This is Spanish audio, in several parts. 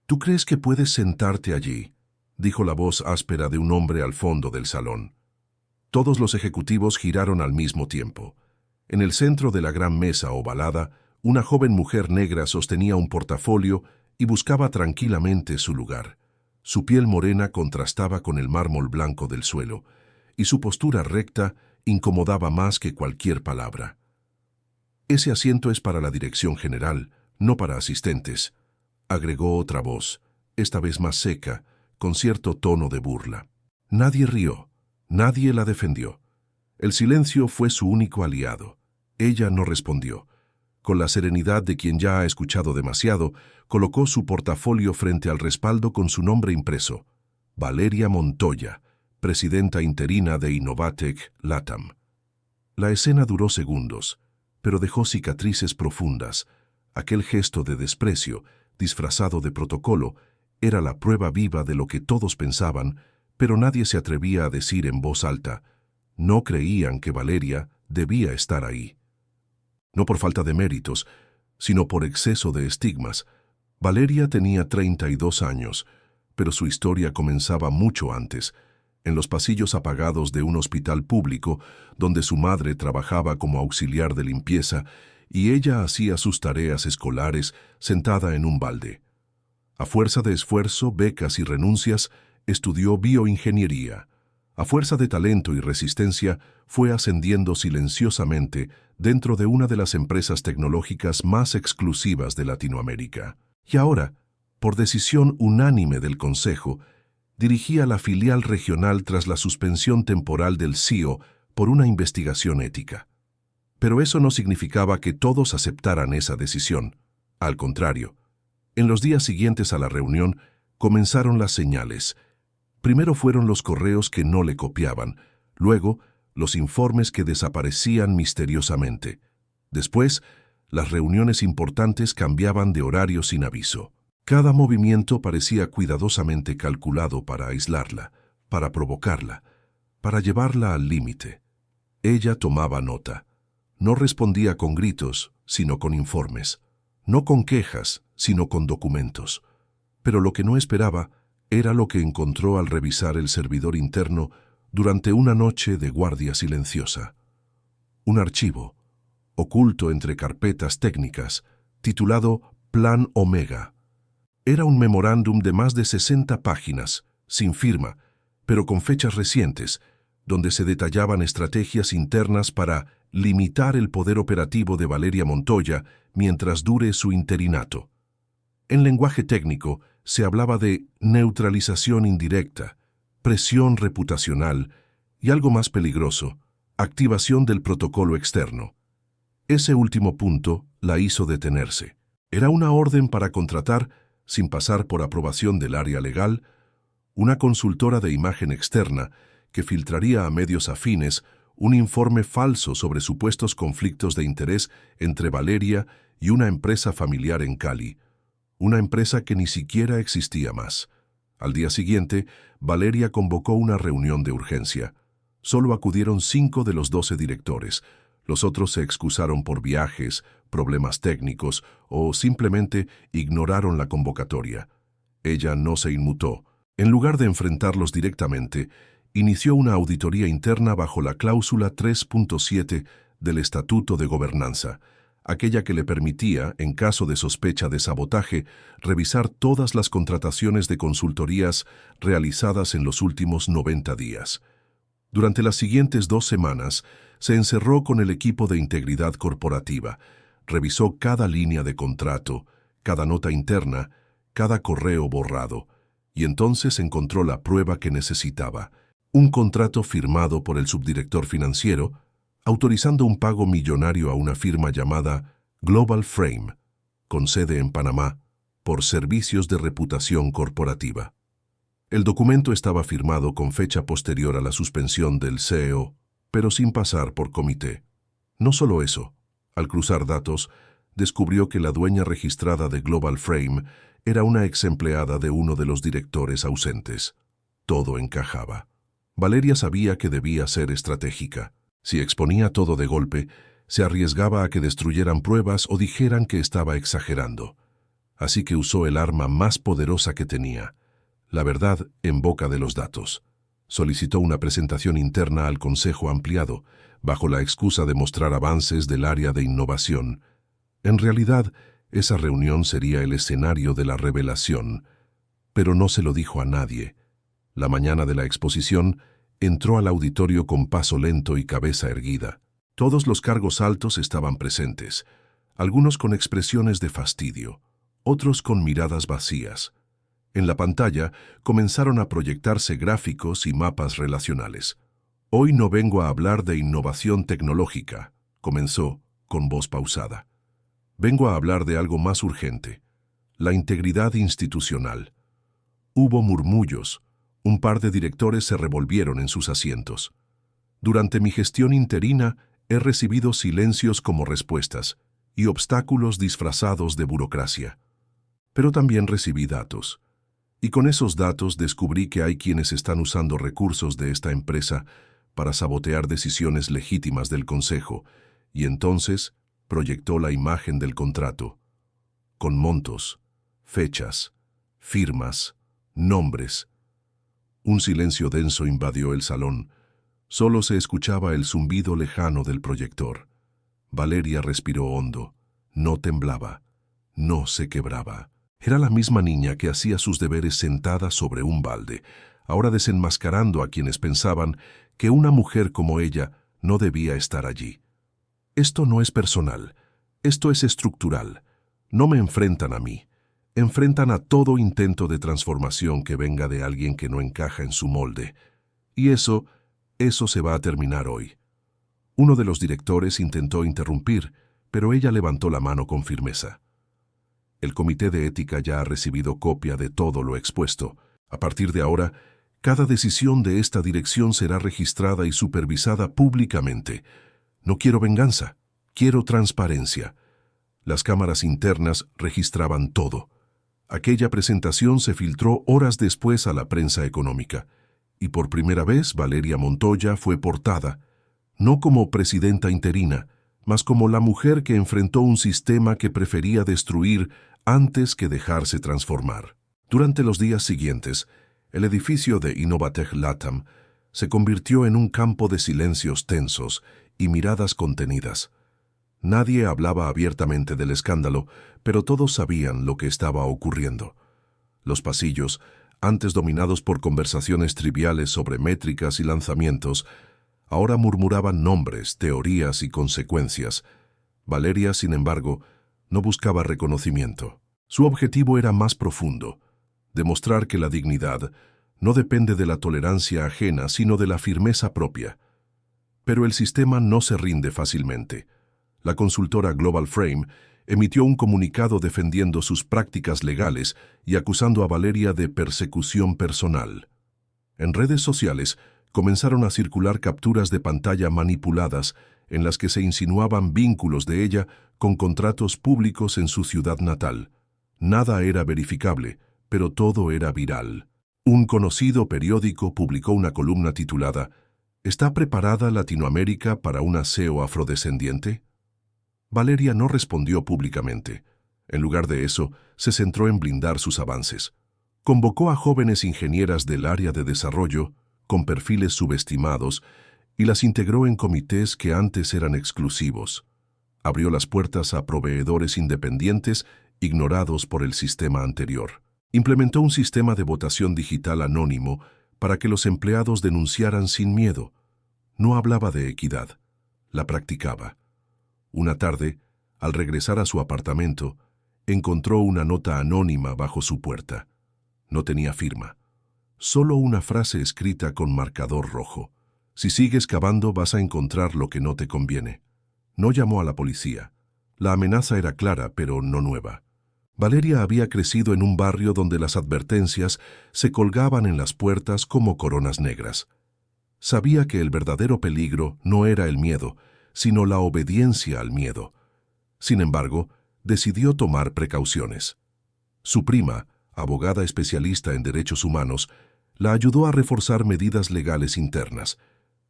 ¿Tú crees que puedes sentarte allí?, dijo la voz áspera de un hombre al fondo del salón. Todos los ejecutivos giraron al mismo tiempo. En el centro de la gran mesa ovalada, una joven mujer negra sostenía un portafolio y buscaba tranquilamente su lugar. Su piel morena contrastaba con el mármol blanco del suelo, y su postura recta incomodaba más que cualquier palabra. «Ese asiento es para la dirección general, no para asistentes», agregó otra voz, esta vez más seca, con cierto tono de burla. Nadie rió, nadie la defendió. El silencio fue su único aliado. Ella no respondió. Con la serenidad de quien ya ha escuchado demasiado, colocó su portafolio frente al respaldo con su nombre impreso: Valeria Montoya, presidenta interina de Innovatec LATAM. La escena duró segundos, pero dejó cicatrices profundas. Aquel gesto de desprecio, disfrazado de protocolo, era la prueba viva de lo que todos pensaban, pero nadie se atrevía a decir en voz alta. No creían que Valeria debía estar ahí. No por falta de méritos, sino por exceso de estigmas. Valeria tenía 32 años, pero su historia comenzaba mucho antes, en los pasillos apagados de un hospital público, donde su madre trabajaba como auxiliar de limpieza y ella hacía sus tareas escolares sentada en un balde. A fuerza de esfuerzo, becas y renuncias, estudió bioingeniería. A fuerza de talento y resistencia, fue ascendiendo silenciosamente dentro de una de las empresas tecnológicas más exclusivas de Latinoamérica. Y ahora, por decisión unánime del Consejo, dirigía la filial regional tras la suspensión temporal del CEO por una investigación ética. Pero eso no significaba que todos aceptaran esa decisión. Al contrario, en los días siguientes a la reunión comenzaron las señales. Primero fueron los correos que no le copiaban, luego los informes que desaparecían misteriosamente. Después, las reuniones importantes cambiaban de horario sin aviso. Cada movimiento parecía cuidadosamente calculado para aislarla, para provocarla, para llevarla al límite. Ella tomaba nota. No respondía con gritos, sino con informes. No con quejas, sino con documentos. Pero lo que no esperaba era lo que encontró al revisar el servidor interno durante una noche de guardia silenciosa. Un archivo, oculto entre carpetas técnicas, titulado Plan Omega. Era un memorándum de más de 60 páginas, sin firma, pero con fechas recientes, donde se detallaban estrategias internas para limitar el poder operativo de Valeria Montoya mientras dure su interinato. En lenguaje técnico, se hablaba de neutralización indirecta, presión reputacional y algo más peligroso, activación del protocolo externo. Ese último punto la hizo detenerse. Era una orden para contratar, sin pasar por aprobación del área legal, una consultora de imagen externa que filtraría a medios afines un informe falso sobre supuestos conflictos de interés entre Valeria y una empresa familiar en Cali, una empresa que ni siquiera existía más. Al día siguiente, Valeria convocó una reunión de urgencia. Solo acudieron 5 de los 12 directores. Los otros se excusaron por viajes, problemas técnicos o simplemente ignoraron la convocatoria. Ella no se inmutó. En lugar de enfrentarlos directamente, inició una auditoría interna bajo la cláusula 3.7 del Estatuto de Gobernanza, aquella que le permitía, en caso de sospecha de sabotaje, revisar todas las contrataciones de consultorías realizadas en los últimos 90 días. Durante las siguientes 2 semanas, se encerró con el equipo de integridad corporativa, revisó cada línea de contrato, cada nota interna, cada correo borrado, y entonces encontró la prueba que necesitaba: un contrato firmado por el subdirector financiero, autorizando un pago millonario a una firma llamada Global Frame, con sede en Panamá, por servicios de reputación corporativa. El documento estaba firmado con fecha posterior a la suspensión del CEO, pero sin pasar por comité. No solo eso, al cruzar datos, descubrió que la dueña registrada de Global Frame era una exempleada de uno de los directores ausentes. Todo encajaba. Valeria sabía que debía ser estratégica. Si exponía todo de golpe, se arriesgaba a que destruyeran pruebas o dijeran que estaba exagerando. así que usó el arma más poderosa que tenía, la verdad en boca de los datos. Solicitó una presentación interna al Consejo Ampliado, bajo la excusa de mostrar avances del área de innovación. En realidad, esa reunión sería el escenario de la revelación, pero no se lo dijo a nadie. La mañana de la exposición, entró al auditorio con paso lento y cabeza erguida. Todos los cargos altos estaban presentes, algunos con expresiones de fastidio, otros con miradas vacías. En la pantalla comenzaron a proyectarse gráficos y mapas relacionales. «Hoy no vengo a hablar de innovación tecnológica», comenzó, con voz pausada. «Vengo a hablar de algo más urgente, la integridad institucional». Hubo murmullos. Un par de directores se revolvieron en sus asientos. «Durante mi gestión interina he recibido silencios como respuestas y obstáculos disfrazados de burocracia. Pero también recibí datos. Y con esos datos descubrí que hay quienes están usando recursos de esta empresa para sabotear decisiones legítimas del Consejo, y entonces proyectó la imagen del contrato, con montos, fechas, firmas, nombres». Un silencio denso invadió el salón. Solo se escuchaba el zumbido lejano del proyector. Valeria respiró hondo. No temblaba. No se quebraba. Era la misma niña que hacía sus deberes sentada sobre un balde, ahora desenmascarando a quienes pensaban que una mujer como ella no debía estar allí. «Esto no es personal. Esto es estructural. No me enfrentan a mí. Enfrentan a todo intento de transformación que venga de alguien que no encaja en su molde. Y eso se va a terminar hoy». Uno de los directores intentó interrumpir, pero ella levantó la mano con firmeza. «El Comité de Ética ya ha recibido copia de todo lo expuesto. A partir de ahora, cada decisión de esta dirección será registrada y supervisada públicamente. No quiero venganza, quiero transparencia». Las cámaras internas registraban todo. Aquella presentación se filtró horas después a la prensa económica, y por primera vez Valeria Montoya fue portada, no como presidenta interina, mas como la mujer que enfrentó un sistema que prefería destruir antes que dejarse transformar. Durante los días siguientes, el edificio de Innovatech Latam se convirtió en un campo de silencios tensos y miradas contenidas. Nadie hablaba abiertamente del escándalo, pero todos sabían lo que estaba ocurriendo. Los pasillos, antes dominados por conversaciones triviales sobre métricas y lanzamientos, ahora murmuraban nombres, teorías y consecuencias. Valeria, sin embargo, no buscaba reconocimiento. Su objetivo era más profundo: demostrar que la dignidad no depende de la tolerancia ajena, sino de la firmeza propia. Pero el sistema no se rinde fácilmente. La consultora Global Frame emitió un comunicado defendiendo sus prácticas legales y acusando a Valeria de persecución personal. En redes sociales comenzaron a circular capturas de pantalla manipuladas en las que se insinuaban vínculos de ella con contratos públicos en su ciudad natal. Nada era verificable, pero todo era viral. Un conocido periódico publicó una columna titulada «¿Está preparada Latinoamérica para un aseo afrodescendiente?». Valeria no respondió públicamente. En lugar de eso, se centró en blindar sus avances. Convocó a jóvenes ingenieras del área de desarrollo, con perfiles subestimados, y las integró en comités que antes eran exclusivos. Abrió las puertas a proveedores independientes ignorados por el sistema anterior. Implementó un sistema de votación digital anónimo para que los empleados denunciaran sin miedo. No hablaba de equidad, la practicaba. Una tarde, al regresar a su apartamento, encontró una nota anónima bajo su puerta. No tenía firma. Solo una frase escrita con marcador rojo. «Si sigues cavando vas a encontrar lo que no te conviene». No llamó a la policía. La amenaza era clara, pero no nueva. Valeria había crecido en un barrio donde las advertencias se colgaban en las puertas como coronas negras. Sabía que el verdadero peligro no era el miedo, sino la obediencia al miedo. Sin embargo, decidió tomar precauciones. Su prima, abogada especialista en derechos humanos, la ayudó a reforzar medidas legales internas.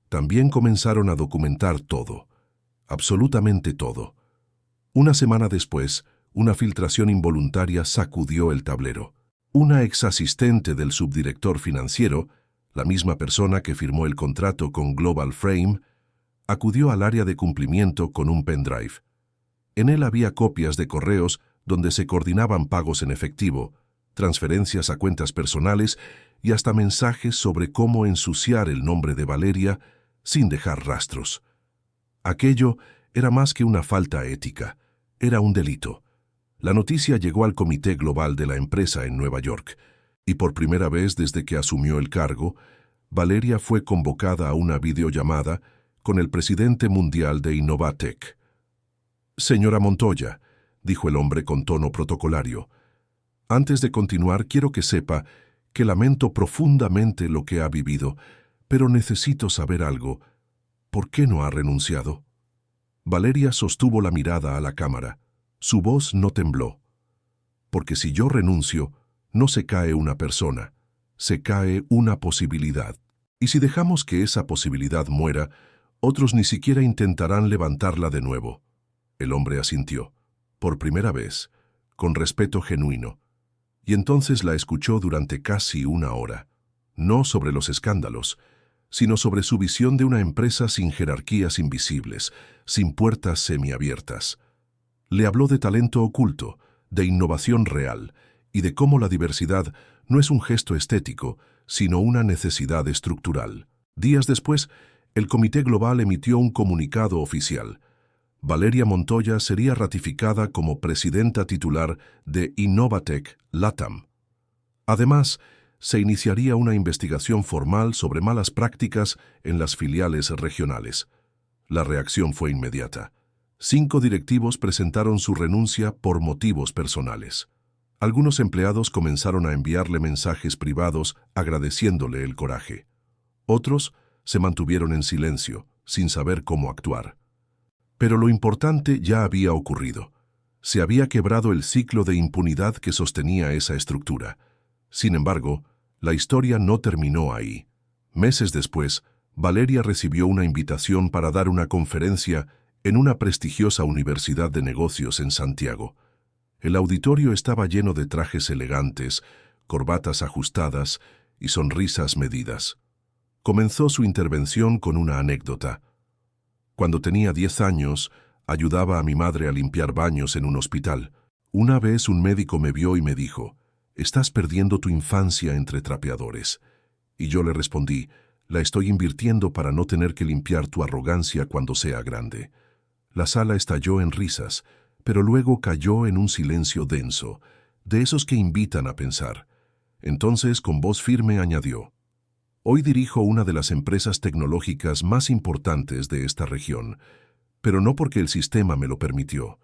También comenzaron a documentar todo, absolutamente todo. Una semana después, Una filtración involuntaria sacudió el tablero. Una exasistente del subdirector financiero, la misma persona que firmó el contrato con Global Frame, acudió al área de cumplimiento con un pendrive. En él había copias de correos donde se coordinaban pagos en efectivo, transferencias a cuentas personales y hasta mensajes sobre cómo ensuciar el nombre de Valeria sin dejar rastros. Aquello era más que una falta ética, era un delito. La noticia llegó al comité global de la empresa en Nueva York, y por primera vez desde que asumió el cargo, Valeria fue convocada a una videollamada con el presidente mundial de Innovatec. «Señora Montoya», dijo el hombre con tono protocolario, «antes de continuar quiero que sepa que lamento profundamente lo que ha vivido, pero necesito saber algo. ¿Por qué no ha renunciado?» Valeria sostuvo la mirada a la cámara. Su voz no tembló. «Porque si yo renuncio, no se cae una persona, se cae una posibilidad. Y si dejamos que esa posibilidad muera, otros ni siquiera intentarán levantarla de nuevo». El hombre asintió, por primera vez, con respeto genuino, y entonces la escuchó durante casi una hora, no sobre los escándalos, sino sobre su visión de una empresa sin jerarquías invisibles, sin puertas semiabiertas. Le habló de talento oculto, de innovación real, y de cómo la diversidad no es un gesto estético, sino una necesidad estructural. Días después, el Comité Global emitió un comunicado oficial. Valeria Montoya sería ratificada como presidenta titular de Innovatec LATAM. Además, se iniciaría una investigación formal sobre malas prácticas en las filiales regionales. La reacción fue inmediata. 5 directivos presentaron su renuncia por motivos personales. Algunos empleados comenzaron a enviarle mensajes privados agradeciéndole el coraje. Otros se mantuvieron en silencio, sin saber cómo actuar. Pero lo importante ya había ocurrido. Se había quebrado el ciclo de impunidad que sostenía esa estructura. Sin embargo, la historia no terminó ahí. Meses después, Valeria recibió una invitación para dar una conferencia en una prestigiosa universidad de negocios en Santiago. El auditorio estaba lleno de trajes elegantes, corbatas ajustadas y sonrisas medidas. Comenzó su intervención con una anécdota. Cuando tenía 10 años, ayudaba a mi madre a limpiar baños en un hospital. Una vez un médico me vio y me dijo, «Estás perdiendo tu infancia entre trapeadores». Y yo le respondí, «La estoy invirtiendo para no tener que limpiar tu arrogancia cuando sea grande». La sala estalló en risas, pero luego cayó en un silencio denso, de esos que invitan a pensar. Entonces, con voz firme, añadió, «Hoy dirijo una de las empresas tecnológicas más importantes de esta región, pero no porque el sistema me lo permitió,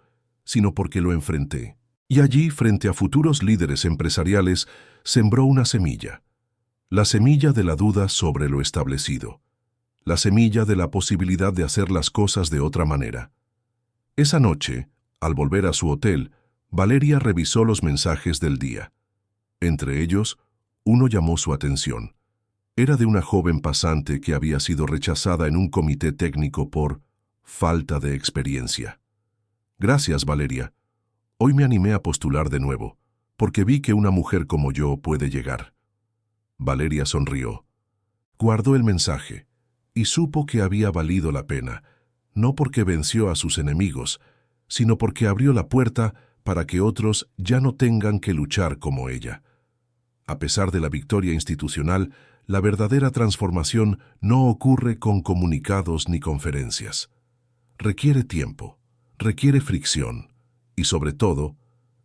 sino porque lo enfrenté». Y allí, frente a futuros líderes empresariales, sembró una semilla. La semilla de la duda sobre lo establecido. La semilla de la posibilidad de hacer las cosas de otra manera. Esa noche, al volver a su hotel, Valeria revisó los mensajes del día. Entre ellos, uno llamó su atención. Era de una joven pasante que había sido rechazada en un comité técnico por falta de experiencia. «Gracias, Valeria. Hoy me animé a postular de nuevo, porque vi que una mujer como yo puede llegar». Valeria sonrió. Guardó el mensaje y supo que había valido la pena, no porque venció a sus enemigos, sino porque abrió la puerta para que otros ya no tengan que luchar como ella. A pesar de la victoria institucional, la verdadera transformación no ocurre con comunicados ni conferencias. Requiere tiempo, requiere fricción y, sobre todo,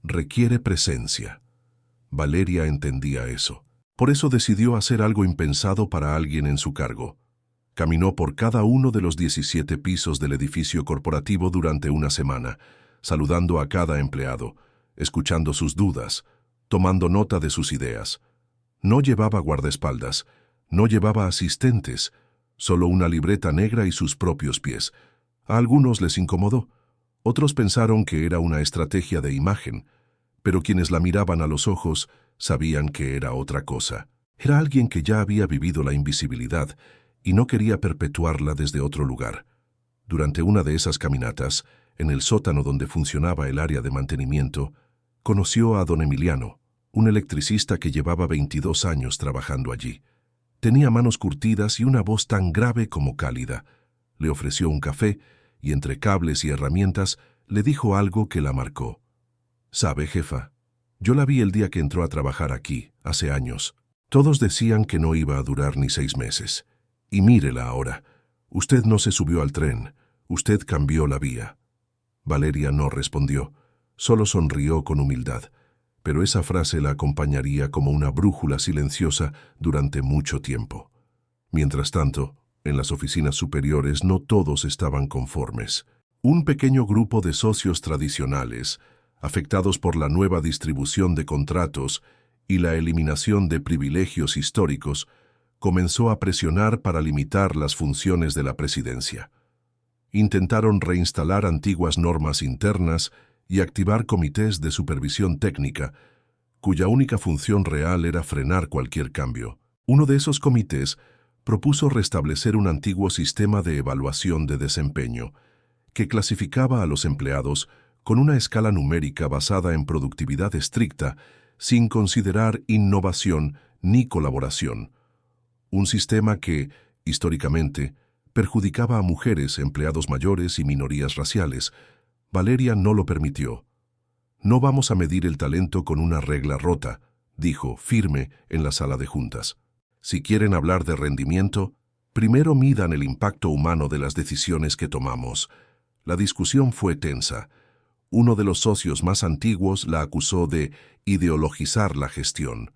requiere presencia. Valeria entendía eso. Por eso decidió hacer algo impensado para alguien en su cargo. Caminó por cada uno de los 17 pisos del edificio corporativo durante una semana, saludando a cada empleado, escuchando sus dudas, tomando nota de sus ideas. No llevaba guardaespaldas, no llevaba asistentes, solo una libreta negra y sus propios pies. A algunos les incomodó, otros pensaron que era una estrategia de imagen, pero quienes la miraban a los ojos sabían que era otra cosa. Era alguien que ya había vivido la invisibilidad y no quería perpetuarla desde otro lugar. Durante una de esas caminatas, en el sótano donde funcionaba el área de mantenimiento, conoció a don Emiliano, un electricista que llevaba 22 años trabajando allí. Tenía manos curtidas y una voz tan grave como cálida. Le ofreció un café y entre cables y herramientas le dijo algo que la marcó. «Sabe, jefa, yo la vi el día que entró a trabajar aquí, hace años. Todos decían que no iba a durar ni 6 meses. Y mírela ahora. Usted no se subió al tren. Usted cambió la vía». Valeria no respondió, solo sonrió con humildad, pero esa frase la acompañaría como una brújula silenciosa durante mucho tiempo. Mientras tanto, en las oficinas superiores no todos estaban conformes. Un pequeño grupo de socios tradicionales, afectados por la nueva distribución de contratos y la eliminación de privilegios históricos, comenzó a presionar para limitar las funciones de la presidencia. Intentaron reinstalar antiguas normas internas y activar comités de supervisión técnica, cuya única función real era frenar cualquier cambio. Uno de esos comités propuso restablecer un antiguo sistema de evaluación de desempeño, que clasificaba a los empleados con una escala numérica basada en productividad estricta, sin considerar innovación ni colaboración. Un sistema que, históricamente, perjudicaba a mujeres, empleados mayores y minorías raciales. Valeria no lo permitió. «No vamos a medir el talento con una regla rota», dijo, firme, en la sala de juntas. «Si quieren hablar de rendimiento, primero midan el impacto humano de las decisiones que tomamos». La discusión fue tensa. Uno de los socios más antiguos la acusó de ideologizar la gestión.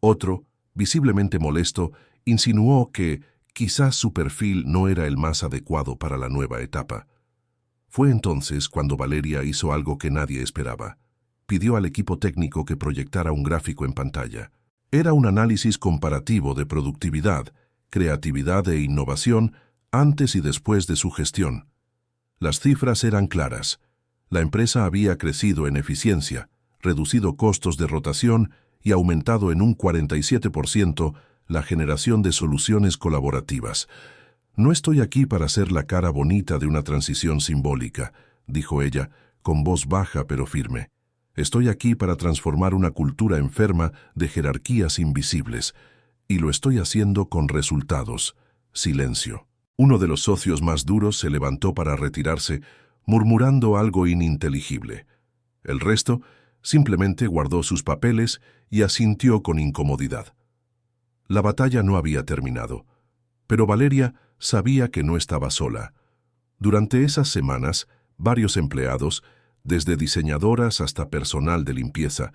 Otro, visiblemente molesto, insinuó que quizás su perfil no era el más adecuado para la nueva etapa. Fue entonces cuando Valeria hizo algo que nadie esperaba. Pidió al equipo técnico que proyectara un gráfico en pantalla. Era un análisis comparativo de productividad, creatividad e innovación antes y después de su gestión. Las cifras eran claras. La empresa había crecido en eficiencia, reducido costos de rotación y aumentado en un 47% la generación de soluciones colaborativas. «No estoy aquí para ser la cara bonita de una transición simbólica», dijo ella, con voz baja pero firme. «Estoy aquí para transformar una cultura enferma de jerarquías invisibles, y lo estoy haciendo con resultados». Silencio. Uno de los socios más duros se levantó para retirarse, murmurando algo ininteligible. El resto simplemente guardó sus papeles y asintió con incomodidad. La batalla no había terminado, pero Valeria sabía que no estaba sola. Durante esas semanas, varios empleados, desde diseñadoras hasta personal de limpieza,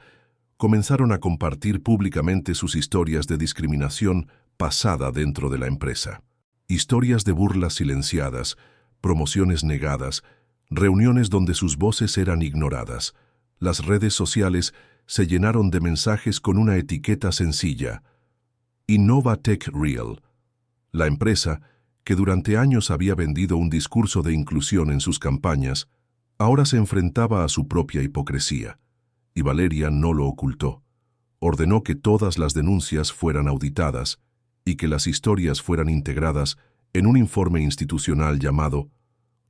comenzaron a compartir públicamente sus historias de discriminación pasada dentro de la empresa. Historias de burlas silenciadas, promociones negadas, reuniones donde sus voces eran ignoradas. Las redes sociales se llenaron de mensajes con una etiqueta sencilla: Innovatech Real. La empresa, que durante años había vendido un discurso de inclusión en sus campañas, ahora se enfrentaba a su propia hipocresía, y Valeria no lo ocultó. Ordenó que todas las denuncias fueran auditadas y que las historias fueran integradas en un informe institucional llamado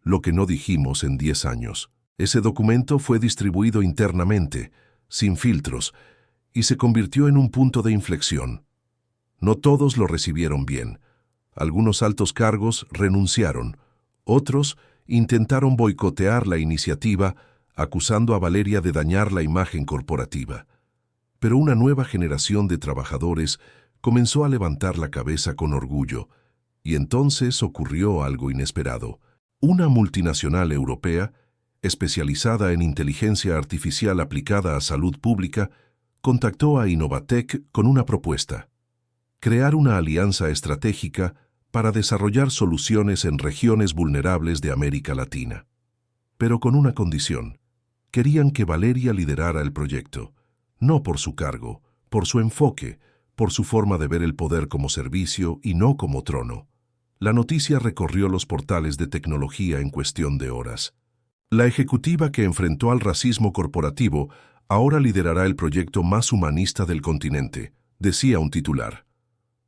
«Lo que no dijimos en 10 años». Ese documento fue distribuido internamente, sin filtros, y se convirtió en un punto de inflexión. No todos lo recibieron bien. Algunos altos cargos renunciaron. Otros intentaron boicotear la iniciativa, acusando a Valeria de dañar la imagen corporativa. Pero una nueva generación de trabajadores comenzó a levantar la cabeza con orgullo, y entonces ocurrió algo inesperado. Una multinacional europea, especializada en inteligencia artificial aplicada a salud pública, contactó a Innovatech con una propuesta: crear una alianza estratégica para desarrollar soluciones en regiones vulnerables de América Latina. Pero con una condición: querían que Valeria liderara el proyecto, no por su cargo, por su enfoque, por su forma de ver el poder como servicio y no como trono. La noticia recorrió los portales de tecnología en cuestión de horas. La ejecutiva que enfrentó al racismo corporativo ahora liderará el proyecto más humanista del continente, decía un titular.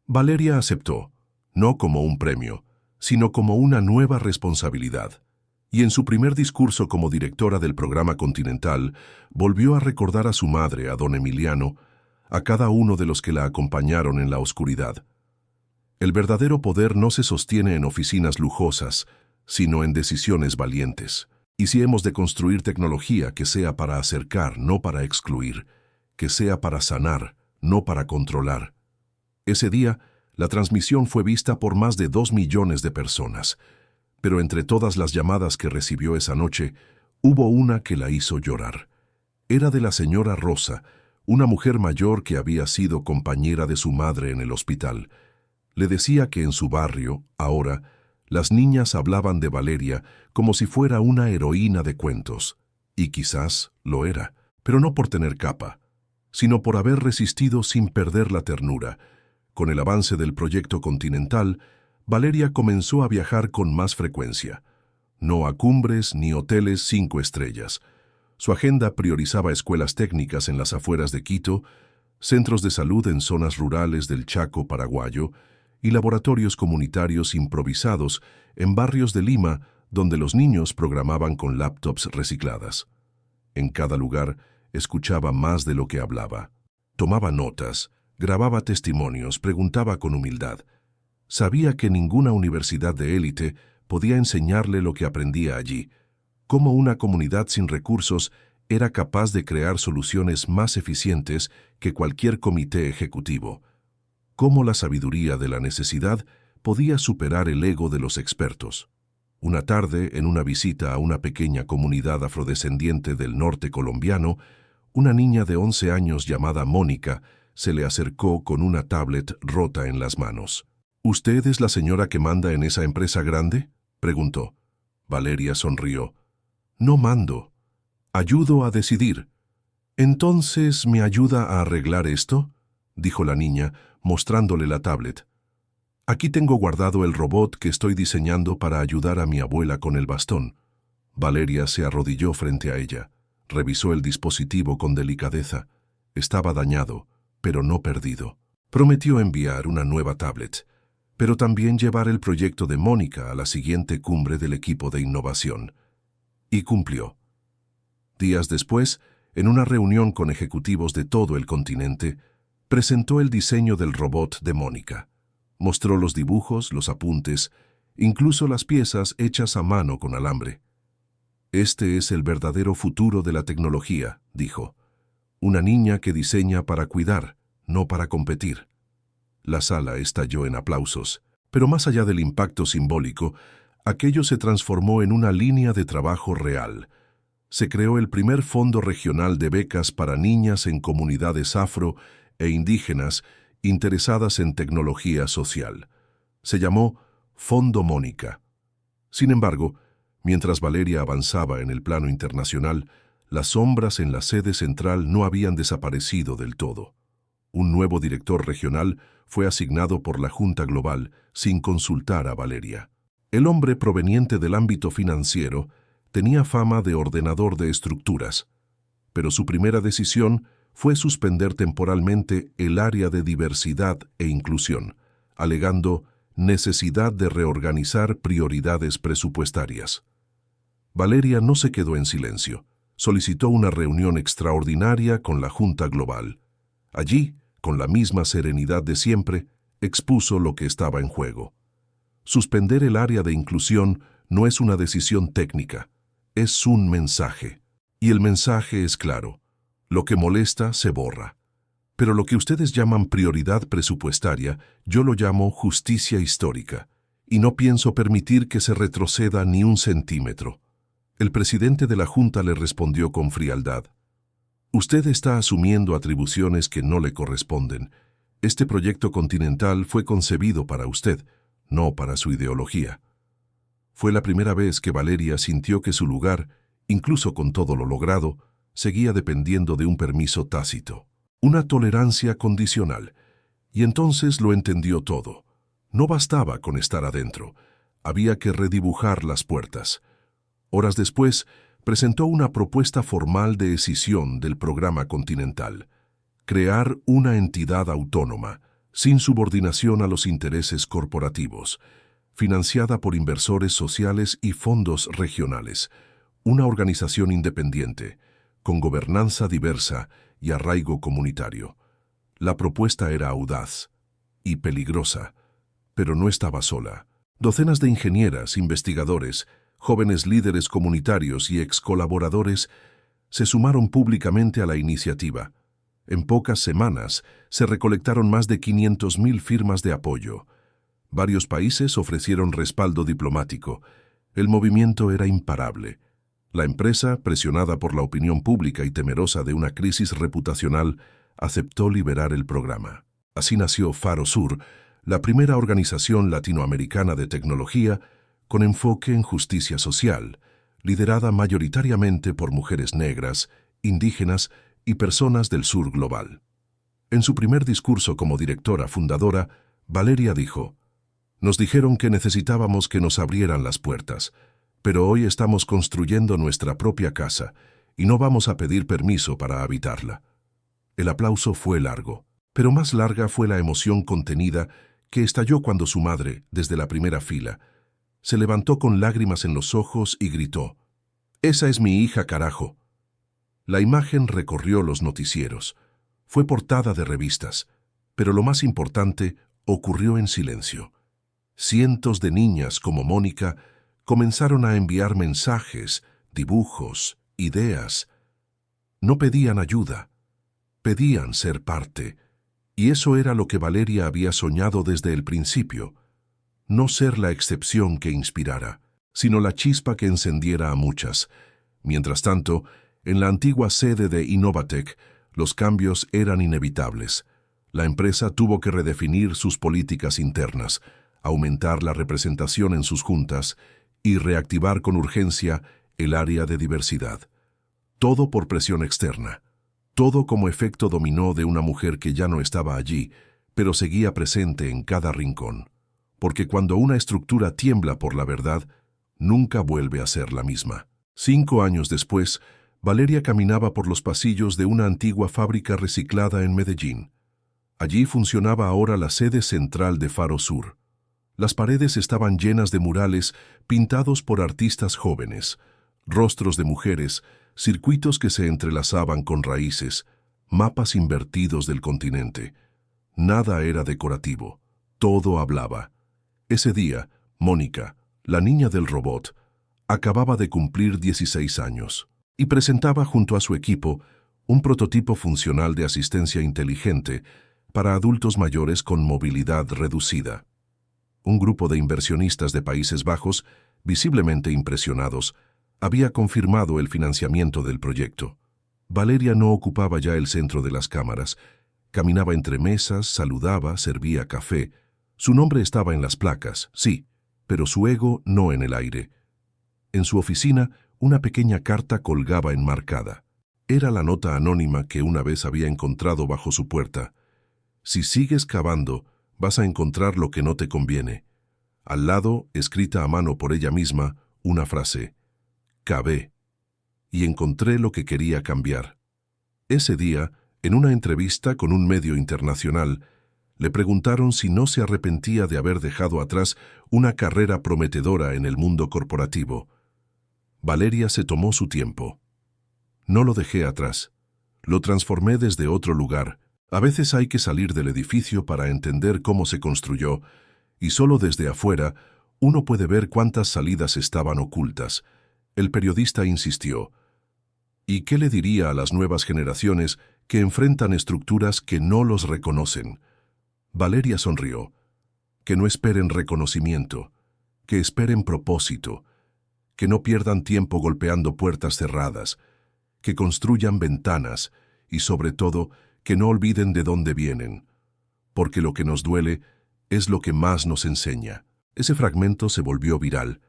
Valeria aceptó, no como un premio, sino como una nueva responsabilidad. Y en su primer discurso como directora del programa Continental, volvió a recordar a su madre, a don Emiliano, a cada uno de los que la acompañaron en la oscuridad. El verdadero poder no se sostiene en oficinas lujosas, sino en decisiones valientes. Y si hemos de construir tecnología que sea para acercar, no para excluir, que sea para sanar, no para controlar. Ese día, la transmisión fue vista por más de 2 millones de personas, pero entre todas las llamadas que recibió esa noche, hubo una que la hizo llorar. Era de la señora Rosa, una mujer mayor que había sido compañera de su madre en el hospital. Le decía que en su barrio, ahora, las niñas hablaban de Valeria como si fuera una heroína de cuentos, y quizás lo era, pero no por tener capa, sino por haber resistido sin perder la ternura. Con el avance del proyecto Continental, Valeria comenzó a viajar con más frecuencia. No a cumbres ni hoteles 5 estrellas. Su agenda priorizaba escuelas técnicas en las afueras de Quito, centros de salud en zonas rurales del Chaco paraguayo y laboratorios comunitarios improvisados en barrios de Lima donde los niños programaban con laptops recicladas. En cada lugar escuchaba más de lo que hablaba. Tomaba notas, grababa testimonios, preguntaba con humildad. Sabía que ninguna universidad de élite podía enseñarle lo que aprendía allí, cómo una comunidad sin recursos era capaz de crear soluciones más eficientes que cualquier comité ejecutivo, cómo la sabiduría de la necesidad podía superar el ego de los expertos. Una tarde, en una visita a una pequeña comunidad afrodescendiente del norte colombiano, una niña de 11 años llamada Mónica se le acercó con una tablet rota en las manos. ¿Usted es la señora que manda en esa empresa grande?, preguntó. Valeria sonrió. No mando. Ayudo a decidir. ¿Entonces me ayuda a arreglar esto?, dijo la niña, mostrándole la tablet. Aquí tengo guardado el robot que estoy diseñando para ayudar a mi abuela con el bastón. Valeria se arrodilló frente a ella. Revisó el dispositivo con delicadeza. Estaba dañado, pero no perdido. Prometió enviar una nueva tablet, pero también llevar el proyecto de Mónica a la siguiente cumbre del equipo de innovación. Y cumplió. Días después, en una reunión con ejecutivos de todo el continente, presentó el diseño del robot de Mónica. Mostró los dibujos, los apuntes, incluso las piezas hechas a mano con alambre. Este es el verdadero futuro de la tecnología, dijo. Una niña que diseña para cuidar, no para competir. La sala estalló en aplausos, pero más allá del impacto simbólico, aquello se transformó en una línea de trabajo real. Se creó el primer fondo regional de becas para niñas en comunidades afro e indígenas interesadas en tecnología social. Se llamó Fondo Mónica. Sin embargo, mientras Valeria avanzaba en el plano internacional, las sombras en la sede central no habían desaparecido del todo. Un nuevo director regional fue asignado por la Junta Global sin consultar a Valeria. El hombre proveniente del ámbito financiero tenía fama de ordenador de estructuras, pero su primera decisión fue suspender temporalmente el área de diversidad e inclusión, alegando necesidad de reorganizar prioridades presupuestarias. Valeria no se quedó en silencio. Solicitó una reunión extraordinaria con la Junta Global. Allí, con la misma serenidad de siempre, expuso lo que estaba en juego. Suspender el área de inclusión no es una decisión técnica, es un mensaje. Y el mensaje es claro. Lo que molesta se borra. Pero lo que ustedes llaman prioridad presupuestaria, yo lo llamo justicia histórica, y no pienso permitir que se retroceda ni un centímetro. El presidente de la Junta le respondió con frialdad. Usted está asumiendo atribuciones que no le corresponden. Este proyecto continental fue concebido para usted, no para su ideología. Fue la primera vez que Valeria sintió que su lugar, incluso con todo lo logrado, seguía dependiendo de un permiso tácito, una tolerancia condicional, y entonces lo entendió todo. No bastaba con estar adentro, había que redibujar las puertas. Horas después, presentó una propuesta formal de escisión del programa continental, crear una entidad autónoma, sin subordinación a los intereses corporativos, financiada por inversores sociales y fondos regionales, una organización independiente, con gobernanza diversa y arraigo comunitario. La propuesta era audaz y peligrosa, pero no estaba sola. Docenas de ingenieras, investigadores, jóvenes líderes comunitarios y ex-colaboradores se sumaron públicamente a la iniciativa. En pocas semanas se recolectaron más de 500.000 firmas de apoyo. Varios países ofrecieron respaldo diplomático. El movimiento era imparable. La empresa, presionada por la opinión pública y temerosa de una crisis reputacional, aceptó liberar el programa. Así nació Faro Sur, la primera organización latinoamericana de tecnología con enfoque en justicia social, liderada mayoritariamente por mujeres negras, indígenas y personas del sur global. En su primer discurso como directora fundadora, Valeria dijo: «Nos dijeron que necesitábamos que nos abrieran las puertas, pero hoy estamos construyendo nuestra propia casa y no vamos a pedir permiso para habitarla». El aplauso fue largo, pero más larga fue la emoción contenida que estalló cuando su madre, desde la primera fila, se levantó con lágrimas en los ojos y gritó: «Esa es mi hija, carajo». La imagen recorrió los noticieros, fue portada de revistas, pero lo más importante ocurrió en silencio. Cientos de niñas como Mónica comenzaron a enviar mensajes, dibujos, ideas. No pedían ayuda, pedían ser parte, y eso era lo que Valeria había soñado desde el principio: no ser la excepción que inspirara, sino la chispa que encendiera a muchas. Mientras tanto, en la antigua sede de Innovatec, los cambios eran inevitables. La empresa tuvo que redefinir sus políticas internas, aumentar la representación en sus juntas y reactivar con urgencia el área de diversidad. Todo por presión externa. Todo como efecto dominó de una mujer que ya no estaba allí, pero seguía presente en cada rincón. Porque cuando una estructura tiembla por la verdad, nunca vuelve a ser la misma. 5 años después, Valeria caminaba por los pasillos de una antigua fábrica reciclada en Medellín. Allí funcionaba ahora la sede central de Faro Sur. Las paredes estaban llenas de murales pintados por artistas jóvenes, rostros de mujeres, circuitos que se entrelazaban con raíces, mapas invertidos del continente. Nada era decorativo, todo hablaba. Ese día, Mónica, la niña del robot, acababa de cumplir 16 años y presentaba junto a su equipo un prototipo funcional de asistencia inteligente para adultos mayores con movilidad reducida. Un grupo de inversionistas de Países Bajos, visiblemente impresionados, había confirmado el financiamiento del proyecto. Valeria no ocupaba ya el centro de las cámaras. Caminaba entre mesas, saludaba, servía café. Su nombre estaba en las placas, sí, pero su ego no en el aire. En su oficina, una pequeña carta colgaba enmarcada. Era la nota anónima que una vez había encontrado bajo su puerta. «Si sigues cavando, vas a encontrar lo que no te conviene». Al lado, escrita a mano por ella misma, una frase: «Cavé y encontré lo que quería cambiar». Ese día, en una entrevista con un medio internacional, le preguntaron si no se arrepentía de haber dejado atrás una carrera prometedora en el mundo corporativo. Valeria se tomó su tiempo. «No lo dejé atrás. Lo transformé desde otro lugar. A veces hay que salir del edificio para entender cómo se construyó, y solo desde afuera uno puede ver cuántas salidas estaban ocultas». El periodista insistió: «¿Y qué le diría a las nuevas generaciones que enfrentan estructuras que no los reconocen?». Valeria sonrió: «Que no esperen reconocimiento, que esperen propósito, que no pierdan tiempo golpeando puertas cerradas, que construyan ventanas y, sobre todo, que no olviden de dónde vienen, porque lo que nos duele es lo que más nos enseña». Ese fragmento se volvió viral,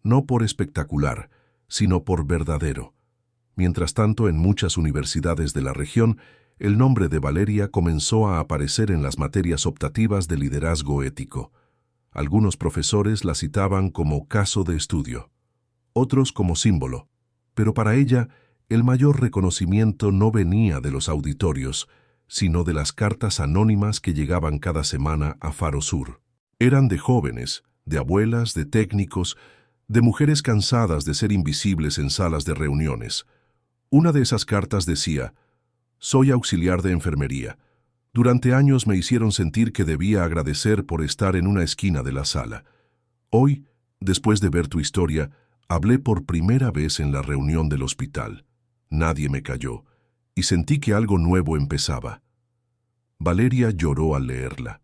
no por espectacular, sino por verdadero. Mientras tanto, en muchas universidades de la región, el nombre de Valeria comenzó a aparecer en las materias optativas de liderazgo ético. Algunos profesores la citaban como caso de estudio, otros como símbolo, pero para ella el mayor reconocimiento no venía de los auditorios, sino de las cartas anónimas que llegaban cada semana a Faro Sur. Eran de jóvenes, de abuelas, de técnicos, de mujeres cansadas de ser invisibles en salas de reuniones. Una de esas cartas decía: «Soy auxiliar de enfermería. Durante años me hicieron sentir que debía agradecer por estar en una esquina de la sala. Hoy, después de ver tu historia, hablé por primera vez en la reunión del hospital. Nadie me cayó, y sentí que algo nuevo empezaba». Valeria lloró al leerla.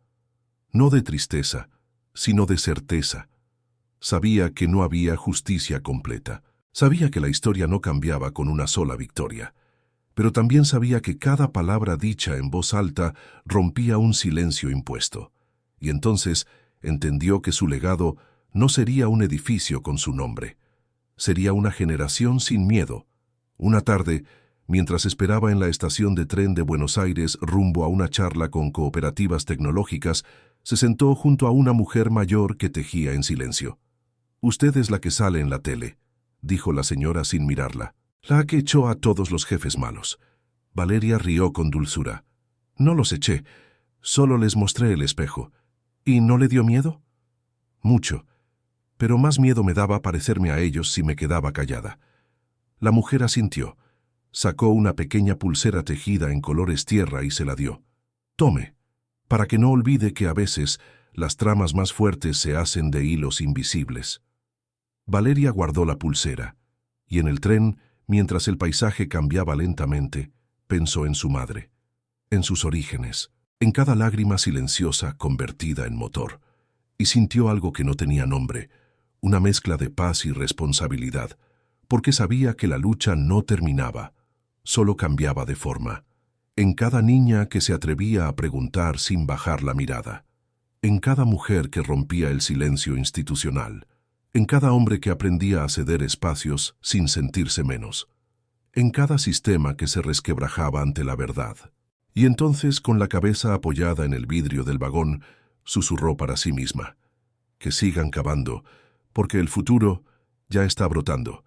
No de tristeza, sino de certeza. Sabía que no había justicia completa. Sabía que la historia no cambiaba con una sola victoria. Pero también sabía que cada palabra dicha en voz alta rompía un silencio impuesto. Y entonces entendió que su legado no sería un edificio con su nombre. Sería una generación sin miedo. Una tarde, mientras esperaba en la estación de tren de Buenos Aires rumbo a una charla con cooperativas tecnológicas, se sentó junto a una mujer mayor que tejía en silencio. «Usted es la que sale en la tele», dijo la señora sin mirarla. «La que echó a todos los jefes malos». Valeria rió con dulzura. «No los eché, solo les mostré el espejo». «¿Y no le dio miedo?» «Mucho, pero más miedo me daba parecerme a ellos si me quedaba callada». La mujer asintió. Sacó una pequeña pulsera tejida en colores tierra y se la dio. «Tome, para que no olvide que a veces las tramas más fuertes se hacen de hilos invisibles». Valeria guardó la pulsera, y en el tren, mientras el paisaje cambiaba lentamente, pensó en su madre, en sus orígenes, en cada lágrima silenciosa convertida en motor, y sintió algo que no tenía nombre, una mezcla de paz y responsabilidad, porque sabía que la lucha no terminaba, solo cambiaba de forma. En cada niña que se atrevía a preguntar sin bajar la mirada, en cada mujer que rompía el silencio institucional, en cada hombre que aprendía a ceder espacios sin sentirse menos, en cada sistema que se resquebrajaba ante la verdad. Y entonces, con la cabeza apoyada en el vidrio del vagón, susurró para sí misma: «Que sigan cavando, porque el futuro ya está brotando».